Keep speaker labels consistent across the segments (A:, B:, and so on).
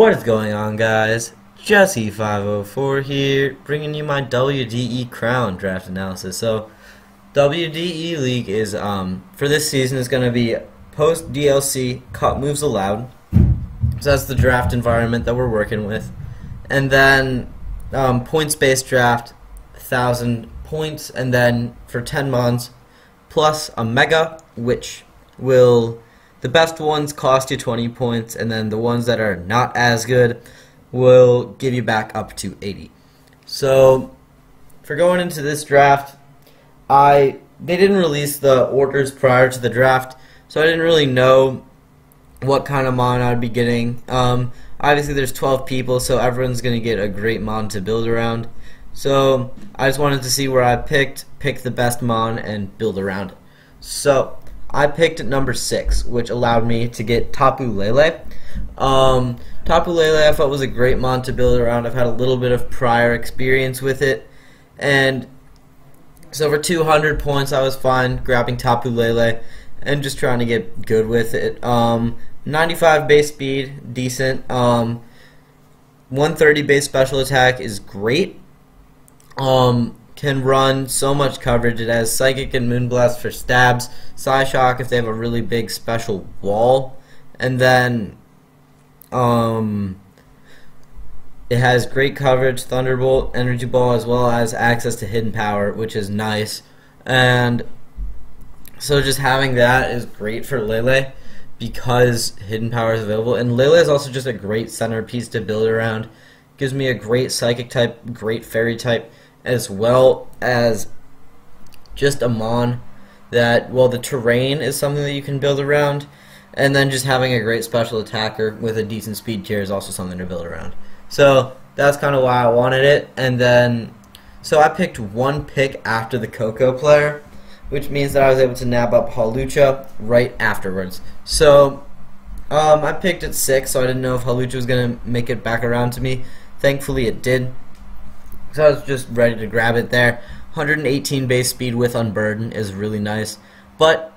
A: What is going on, guys? Jesse504 here, bringing you my WDE-Crown draft analysis. So, WDE League is, for this season, is going to be post DLC, cut moves allowed. So that's the draft environment that we're working with. And then, points-based draft, 1,000 points, and then for 10 months, plus a mega, which will... The best ones cost you 20 points, and then the ones that are not as good will give you back up to 80. So, for going into this draft, they didn't release the orders prior to the draft, so I didn't really know what kind of mon I'd be getting. Obviously, there's 12 people, so everyone's going to get a great mon to build around. So, I just wanted to see where I pick the best mon, and build around it. So, I picked at number 6, which allowed me to get Tapu Lele. Tapu Lele I thought was a great mon to build around. I've had a little bit of prior experience with it. And so for 200 points I was fine grabbing Tapu Lele and just trying to get good with it. 95 base speed, decent. 130 base special attack is great. Can run so much coverage. It has Psychic and Moonblast for stabs, Psyshock if they have a really big special wall, and then it has great coverage, Thunderbolt, Energy Ball, as well as access to Hidden Power, which is nice. And so just having that is great for Lele because Hidden Power is available, and Lele is also just a great centerpiece to build around. Gives me a great Psychic type, great Fairy type, as well as just a mon that, well, the terrain is something that you can build around, and then just having a great special attacker with a decent speed tier is also something to build around. So that's kind of why I wanted it. And then so I picked one pick after the Coco player, which means that I was able to nab up Hawlucha right afterwards. So I picked at 6, so I didn't know if Hawlucha was going to make it back around to me. Thankfully it did. So I was just ready to grab it there. 118 base speed with Unburden is really nice. But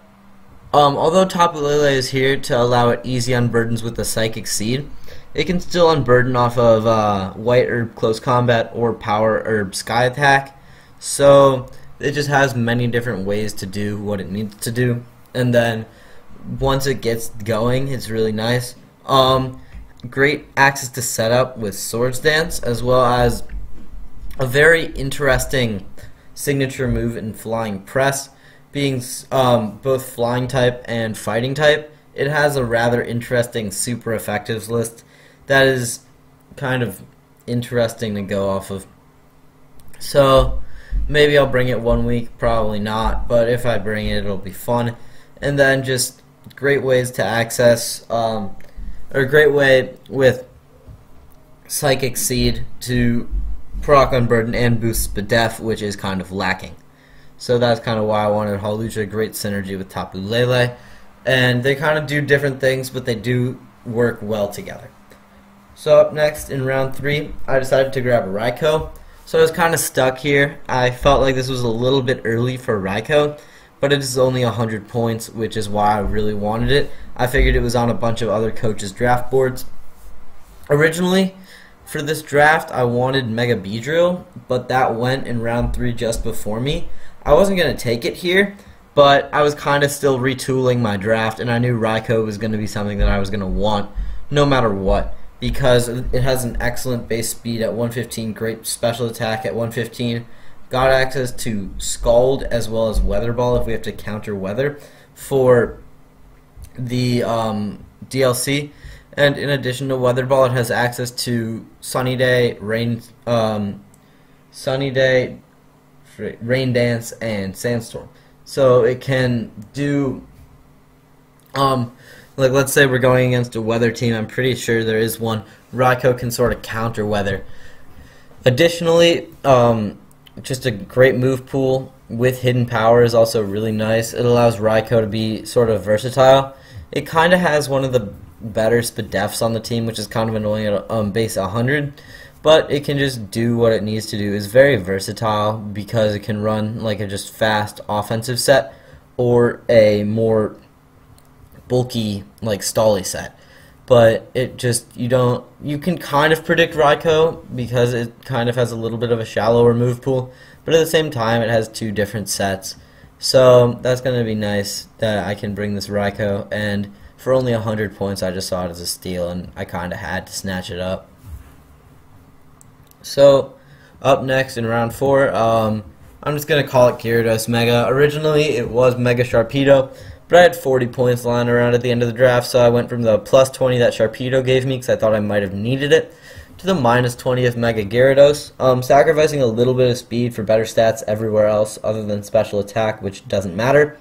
A: although Tapu Lele is here to allow it easy unburdens with the Psychic Seed, it can still unburden off of White Herb Close Combat or Power Herb Sky Attack. So it just has many different ways to do what it needs to do. And then once it gets going, it's really nice. Great access to setup with Swords Dance, as well as a very interesting signature move in Flying Press, being both flying type and fighting type. It has a rather interesting super effectives list that is kind of interesting to go off of. So maybe I'll bring it one week, probably not, but if I bring it, it'll be fun. And then just great ways to access, or a great way with Psychic Seed to proc Unburden and boost Spadef, which is kind of lacking. So that's kind of why I wanted Hawlucha. Great synergy with Tapu Lele, and they kind of do different things, but they do work well together. So up next in round 3, I decided to grab a Raikou. So I was kind of stuck here. I felt like this was a little bit early for Raikou, but it is only 100 points, which is why I really wanted it. I figured it was on a bunch of other coaches' draft boards. Originally, for this draft, I wanted Mega Beedrill, but that went in round 3 just before me. I wasn't going to take it here, but I was kind of still retooling my draft, and I knew Raikou was going to be something that I was going to want no matter what, because it has an excellent base speed at 115, great special attack at 115, got access to Scald as well as Weather Ball if we have to counter weather for the DLC. And in addition to Weather Ball, it has access to Sunny Day, Rain Dance, and Sandstorm. So it can do, like let's say we're going against a weather team. I'm pretty sure there is one. Raikou can sort of counter weather. Additionally, just a great move pool with Hidden Power is also really nice. It allows Raikou to be sort of versatile. It kind of has one of the better Spadefs on the team, which is kind of annoying at base 100, but it can just do what it needs to do. It's very versatile because it can run like a just fast offensive set or a more bulky like Stally set. but it just, you can kind of predict Raikou because it kind of has a little bit of a shallower move pool, but at the same time it has two different sets. So that's going to be nice that I can bring this Raikou, and for only 100 points I just saw it as a steal, and I kind of had to snatch it up. So up next in round 4, I'm just going to call it Gyarados Mega. Originally it was Mega Sharpedo, but I had 40 points lying around at the end of the draft, so I went from the plus 20 that Sharpedo gave me because I thought I might have needed it, to the minus 20 of Mega Gyarados, sacrificing a little bit of speed for better stats everywhere else other than special attack, which doesn't matter.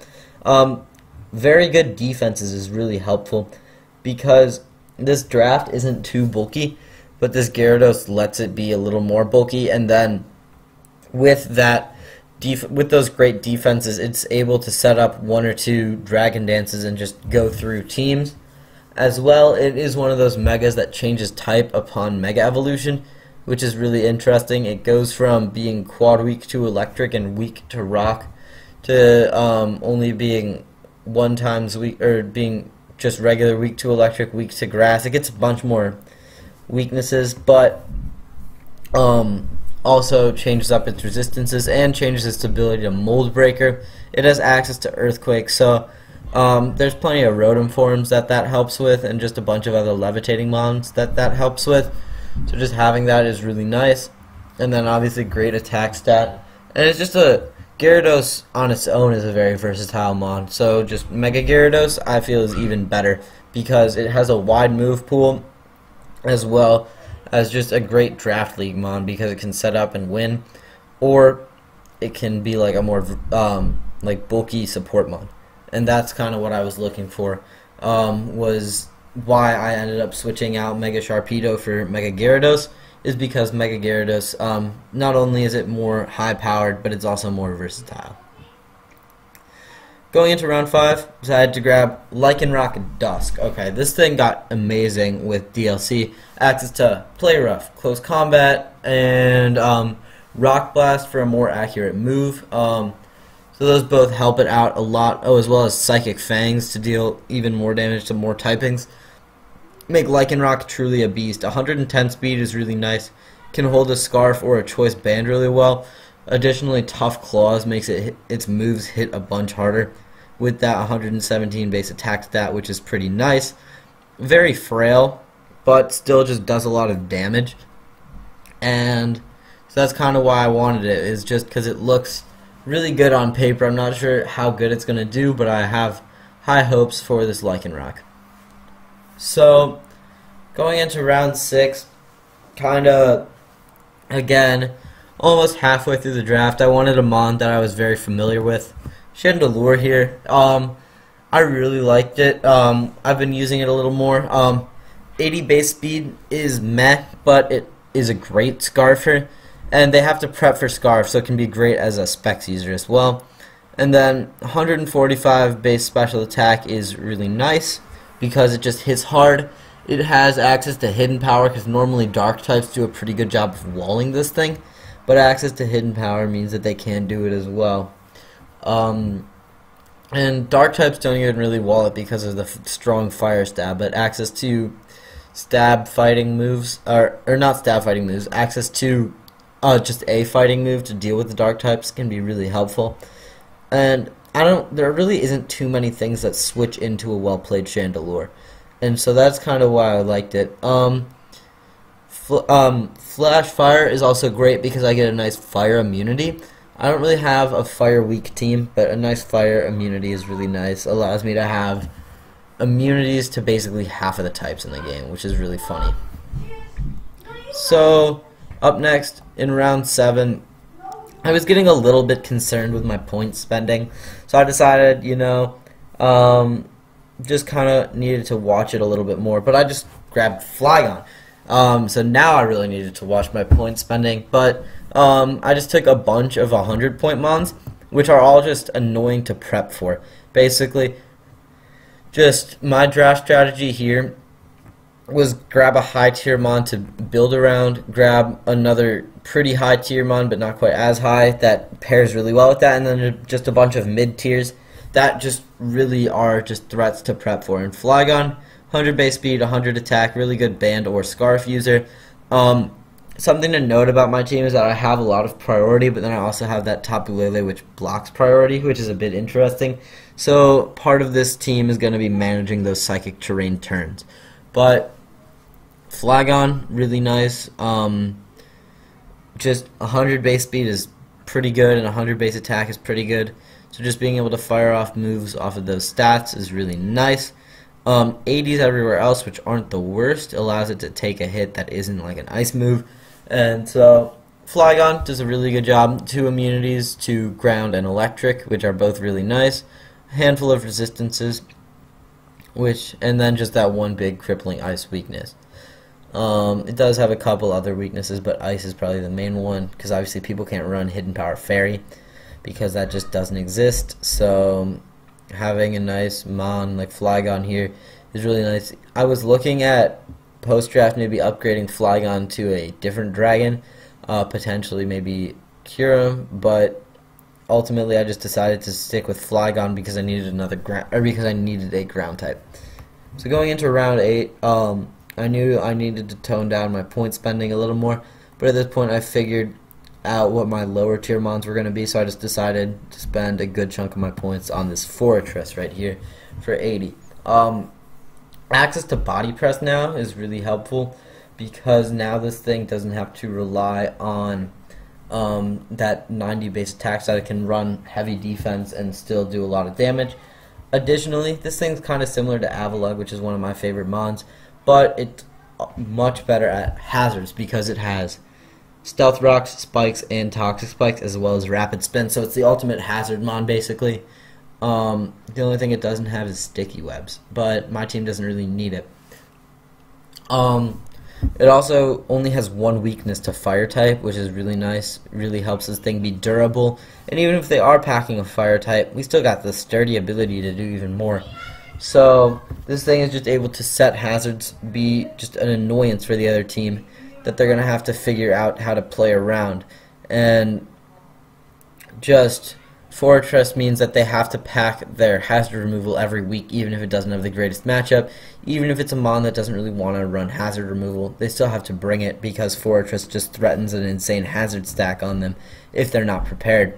A: Very good defenses is really helpful because this draft isn't too bulky, but this Gyarados lets it be a little more bulky, and then with that, with those great defenses, it's able to set up 1 or 2 Dragon Dances and just go through teams. As well, it is one of those Megas that changes type upon Mega Evolution, which is really interesting. It goes from being quad weak to Electric and weak to Rock to only being 1 times weak, or being just regular weak to Electric, weak to Grass. It gets a bunch more weaknesses, but also changes up its resistances and changes its ability to Mold Breaker. It has access to Earthquake, so there's plenty of Rotom forms that helps with, and just a bunch of other levitating mons that helps with. So just having that is really nice. And then obviously great attack stat. And it's just Gyarados on its own is a very versatile mon. So just Mega Gyarados I feel is even better because it has a wide move pool, as well as just a great draft league mon because it can set up and win, or it can be like a more like bulky support mon. And that's kind of what I was looking for, was why I ended up switching out Mega Sharpedo for Mega Gyarados, is because Mega Gyarados, not only is it more high powered, but it's also more versatile. Going into round 5, so I had to grab Liken Rock Dusk. Okay, this thing got amazing with DLC. Access to Play Rough, Close Combat, and Rock Blast for a more accurate move. So those both help it out a lot. Oh, as well as Psychic Fangs to deal even more damage to more typings. Make Liken Rock truly a beast. 110 speed is really nice. Can hold a Scarf or a Choice Band really well. Additionally, Tough Claws makes its moves hit a bunch harder with that 117 base attack stat, which is pretty nice. Very frail, but still just does a lot of damage. And so that's kind of why I wanted it, is just because it looks really good on paper. I'm not sure how good it's going to do, but I have high hopes for this Liken Rock. So, going into round 6, kind of, again, almost halfway through the draft, I wanted a mon that I was very familiar with. Chandelure here. I really liked it. I've been using it a little more. 80 base speed is meh, but it is a great Scarfer. And they have to prep for Scarf, so it can be great as a Specs user as well. And then 145 base special attack is really nice because it just hits hard. It has access to Hidden Power because normally Dark types do a pretty good job of walling this thing. But access to Hidden Power means that they can do it as well. And Dark types don't even really wall it because of the strong Fire Stab, but access to Stab fighting moves, or not Stab fighting moves, access to just a fighting move to deal with the Dark types can be really helpful. And there really isn't too many things that switch into a well-played Chandelure, and so that's kind of why I liked it. Flash Fire is also great because I get a nice fire immunity. I don't really have a fire weak team, but a nice fire immunity is really nice. Allows me to have immunities to basically half of the types in the game, which is really funny. So, up next, in round 7, I was getting a little bit concerned with my point spending, so I decided, just kind of needed to watch it a little bit more, but I just grabbed Flygon. So now I really needed to watch my point spending, but I just took a bunch of 100-point mons, which are all just annoying to prep for. Basically, just my draft strategy here was grab a high tier mon to build around, grab another pretty high tier mon but not quite as high that pairs really well with that, and then just a bunch of mid tiers that just really are just threats to prep for. And Flygon, 100 base speed, 100 attack, really good band or scarf user. Something to note about my team is that I have a lot of priority, but then I also have that Tapu Lele which blocks priority, which is a bit interesting. So part of this team is going to be managing those psychic terrain turns. But Flygon, really nice. Just 100 base speed is pretty good, and 100 base attack is pretty good. So just being able to fire off moves off of those stats is really nice. 80s everywhere else, which aren't the worst, allows it to take a hit that isn't like an ice move. And so Flygon does a really good job. 2 immunities to ground and electric, which are both really nice. A handful of resistances, and then just that one big crippling ice weakness. It does have a couple other weaknesses, but ice is probably the main one, because obviously people can't run Hidden Power Fairy because that just doesn't exist. So having a nice mon like Flygon here is really nice. I was looking at post-draft maybe upgrading Flygon to a different dragon, potentially maybe Kyurem, but ultimately I just decided to stick with Flygon because I needed a ground type. So going into round 8, I knew I needed to tone down my point spending a little more, but at this point I figured out what my lower tier mons were going to be, so I just decided to spend a good chunk of my points on this Fortress right here for 80. Access to body press now is really helpful because now this thing doesn't have to rely on that 90 base attack, so it can run heavy defense and still do a lot of damage. Additionally, this thing's kind of similar to Avalugg, which is one of my favorite mons, but it's much better at hazards because it has Stealth Rocks, Spikes, and Toxic Spikes, as well as Rapid Spin, so it's the ultimate hazard mon basically. The only thing it doesn't have is Sticky Webs, but my team doesn't really need it. It also only has one weakness to Fire type, which is really nice. Really helps this thing be durable, and even if they are packing a Fire type, we still got the sturdy ability to do even more. So this thing is just able to set hazards, be just an annoyance for the other team that they're going to have to figure out how to play around. And just Fortress means that they have to pack their hazard removal every week, even if it doesn't have the greatest matchup. Even if it's a mon that doesn't really want to run hazard removal, they still have to bring it because Fortress just threatens an insane hazard stack on them if they're not prepared.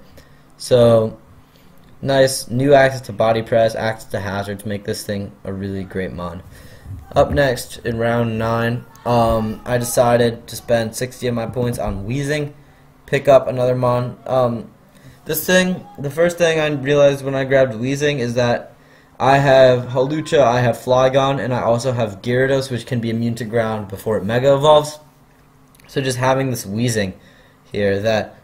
A: So nice new access to body press, access to hazards make this thing a really great mon. Up next in round 9, I decided to spend 60 of my points on Weezing, pick up another mon. The first thing I realized when I grabbed Weezing is that I have Hawlucha, I have Flygon, and I also have Gyarados, which can be immune to ground before it Mega Evolves. So just having this Weezing here that,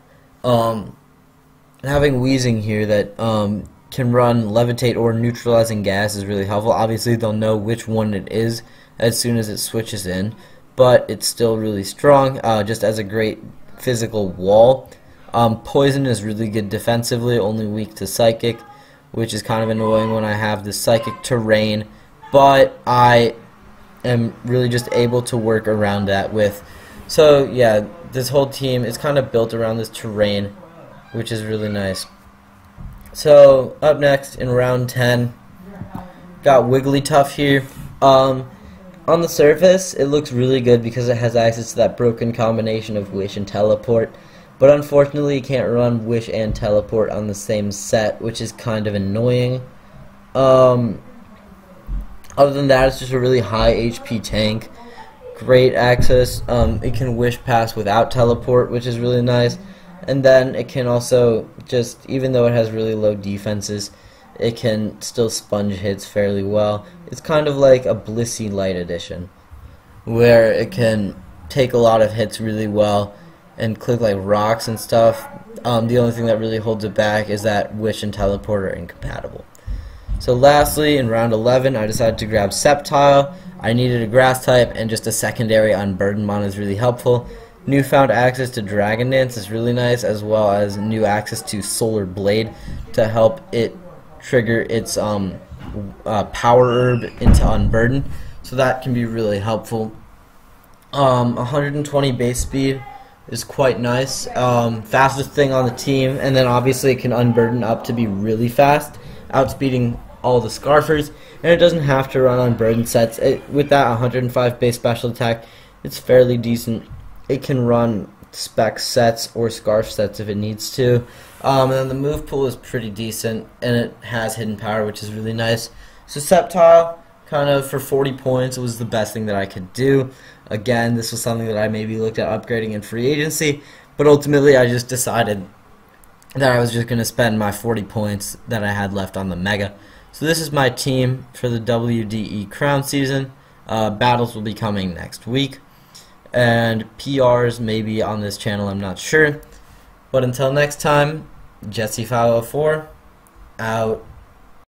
A: can run Levitate or Neutralizing Gas is really helpful. Obviously, they'll know which one it is as soon as it switches in, but it's still really strong, just as a great physical wall. Poison is really good defensively, only weak to Psychic, which is kind of annoying when I have the Psychic terrain, but I am really just able to work around that with. So yeah, this whole team is kind of built around this terrain, which is really nice. So up next in round 10, got Wigglytuff here. On the surface, it looks really good because it has access to that broken combination of Wish and Teleport. But unfortunately, you can't run Wish and Teleport on the same set, which is kind of annoying. Other than that, it's just a really high HP tank. Great access. It can Wish Pass without Teleport, which is really nice. And then it can also just, even though it has really low defenses, it can still sponge hits fairly well. It's kind of like a Blissey Light Edition, where it can take a lot of hits really well and click like rocks and stuff. The only thing that really holds it back is that Wish and Teleport are incompatible. So lastly, in round 11, I decided to grab Sceptile. I needed a grass type, and just a secondary Unburden mon is really helpful. Newfound access to Dragon Dance is really nice, as well as new access to Solar Blade to help it trigger its Power Herb into Unburden. So that can be really helpful. 120 base speed is quite nice. Fastest thing on the team, and then obviously it can Unburden up to be really fast, outspeeding all the Scarfers, and it doesn't have to run on burden sets. With that 105 base special attack, it's fairly decent. It can run spec sets or Scarf sets if it needs to. And then the move pool is pretty decent, and it has hidden power, which is really nice. So Sceptile, kind of for 40 points, was the best thing that I could do. Again, this was something that I maybe looked at upgrading in free agency, but ultimately I just decided that I was just going to spend my 40 points that I had left on the Mega. So this is my team for the WDE-Crown season. Battles will be coming next week, and PRs maybe on this channel, I'm not sure. But until next time, Jesse504, out.